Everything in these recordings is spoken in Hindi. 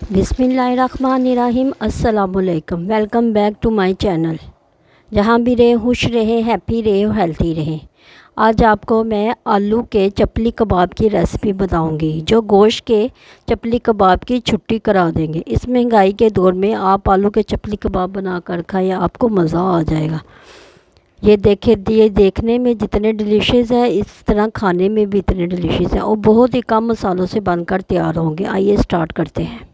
बिस्मिल्लाहिर्रहमानिर्रहीम। अस्सलामुअलैकुम। Welcome back to my channel. जहाँ भी रहें खुश रहें, हैप्पी रहें और हेल्थी रहें। आज आपको मैं आलू के चपली कबाब की रेसिपी बताऊंगी, जो गोश्त के चपली कबाब की छुट्टी करा देंगे। इस महंगाई के दौर में आप आलू के चपली कबाब बना कर खाएं, आपको मज़ा आ जाएगा। ये देखने में जितने डिलीशियस है, इस तरह खाने में भी इतने डिलीशियस है और बहुत ही कम मसालों से बनकर तैयार होंगे। आइए स्टार्ट करते हैं।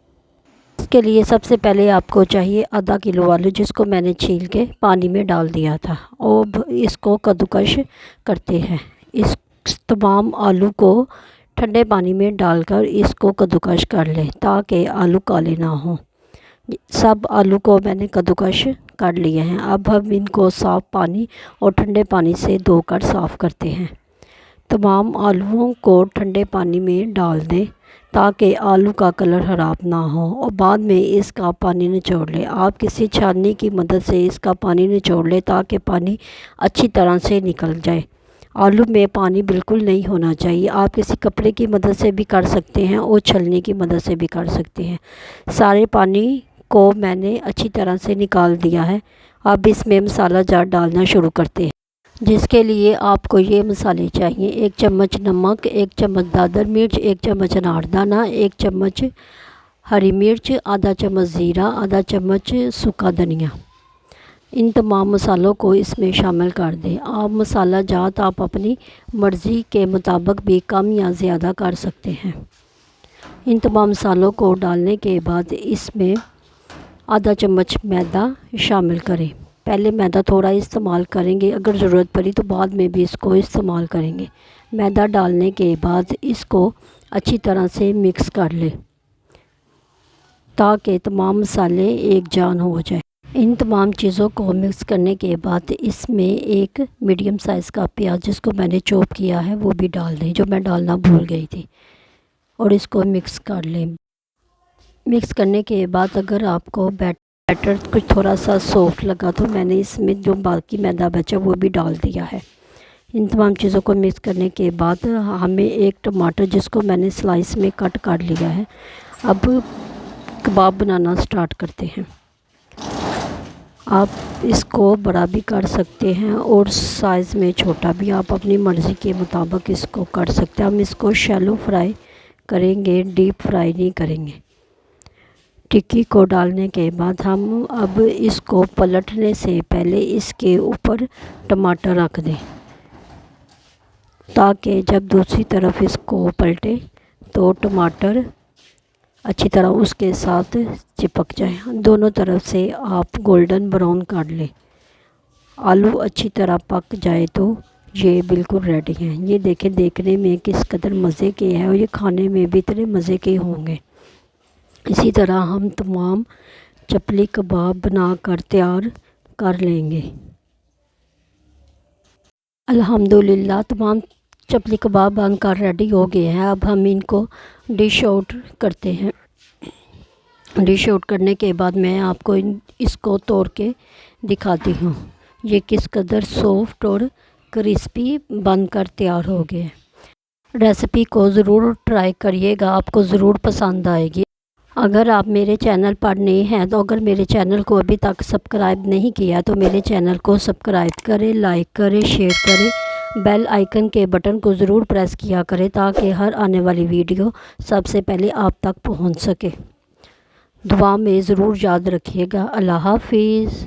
इसके लिए सबसे पहले आपको चाहिए आधा किलो आलू, जिसको मैंने छील के पानी में डाल दिया था, और इसको कद्दूकस करते हैं। इस तमाम आलू को ठंडे पानी में डालकर इसको कद्दूकस कर लें, ताकि आलू काले ना हों। सब आलू को मैंने कद्दूकस कर लिए हैं। अब हम इनको साफ़ पानी और ठंडे पानी से धोकर साफ़ करते हैं। तमाम आलूओं को ठंडे पानी में डाल दें, ताकि आलू का कलर ख़राब ना हो, और बाद में इसका पानी निचोड़ लें। आप किसी छाननी की मदद से इसका पानी निचोड़ लें, ताकि पानी अच्छी तरह से निकल जाए। आलू में पानी बिल्कुल नहीं होना चाहिए। आप किसी कपड़े की मदद से भी कर सकते हैं और छलनी की मदद से भी कर सकते हैं। सारे पानी को मैंने अच्छी तरह से निकाल दिया है। अब इसमें मसाला जार डालना शुरू करते हैं, जिसके लिए आपको ये मसाले चाहिए: 1 चम्मच नमक, 1 चम्मच दादर मिर्च, 1 चम्मच अनारदाना, 1 चम्मच हरी मिर्च, आधा चम्मच ज़ीरा, आधा चम्मच सूखा धनिया। इन तमाम मसालों को इसमें शामिल कर दें। आप मसाला जात आप अपनी मर्ज़ी के मुताबिक भी कम या ज़्यादा कर सकते हैं। इन तमाम मसालों को डालने के बाद इसमें आधा चम्मच मैदा शामिल करें। पहले मैदा थोड़ा इस्तेमाल करेंगे, अगर ज़रूरत पड़ी तो बाद में भी इसको इस्तेमाल करेंगे। मैदा डालने के बाद इसको अच्छी तरह से मिक्स कर लें, ताकि तमाम मसाले एक जान हो जाए। इन तमाम चीज़ों को मिक्स करने के बाद इसमें एक मीडियम साइज़ का प्याज, जिसको मैंने चॉप किया है, वो भी डाल दें, जो मैं डालना भूल गई थी, और इसको मिक्स कर लें। मिक्स करने के बाद अगर आपको बैटर कुछ थोड़ा सा सॉफ्ट लगा तो मैंने इसमें जो बाकी मैदा बचा वो भी डाल दिया है। इन तमाम चीज़ों को मिक्स करने के बाद हमें एक टमाटर, जिसको मैंने स्लाइस में कट कर लिया है, अब कबाब बनाना स्टार्ट करते हैं। आप इसको बड़ा भी कर सकते हैं और साइज़ में छोटा भी, आप अपनी मर्ज़ी के मुताबिक इसको कर सकते हैं। हम इसको शैलो फ्राई करेंगे, डीप फ्राई नहीं करेंगे। टिक्की को डालने के बाद हम अब इसको पलटने से पहले इसके ऊपर टमाटर रख दें, ताकि जब दूसरी तरफ इसको पलटे तो टमाटर अच्छी तरह उसके साथ चिपक जाए। दोनों तरफ से आप गोल्डन ब्राउन कर लें। आलू अच्छी तरह पक जाए तो ये बिल्कुल रेडी हैं। ये देखें, देखने में किस कदर मज़े के हैं और ये खाने में भी इतने मज़े के होंगे। इसी तरह हम तमाम चपली कबाब बनाकर तैयार कर लेंगे। अल्हम्दुलिल्लाह तमाम चपली कबाब बनकर रेडी हो गए हैं। अब हम इनको डिश आउट करते हैं। डिश आउट करने के बाद मैं आपको इसको तोड़ के दिखाती हूँ, ये किस कदर सॉफ्ट और क्रिस्पी बनकर तैयार हो गए। रेसिपी को ज़रूर ट्राई करिएगा, आपको ज़रूर पसंद आएगी। अगर आप मेरे चैनल पर नए हैं तो अगर मेरे चैनल को अभी तक सब्सक्राइब नहीं किया तो मेरे चैनल को सब्सक्राइब करें, लाइक करें, शेयर करें। बेल आइकन के बटन को ज़रूर प्रेस किया करें, ताकि हर आने वाली वीडियो सबसे पहले आप तक पहुंच सके। दुआ में ज़रूर याद रखिएगा। अल्लाह हाफिज़।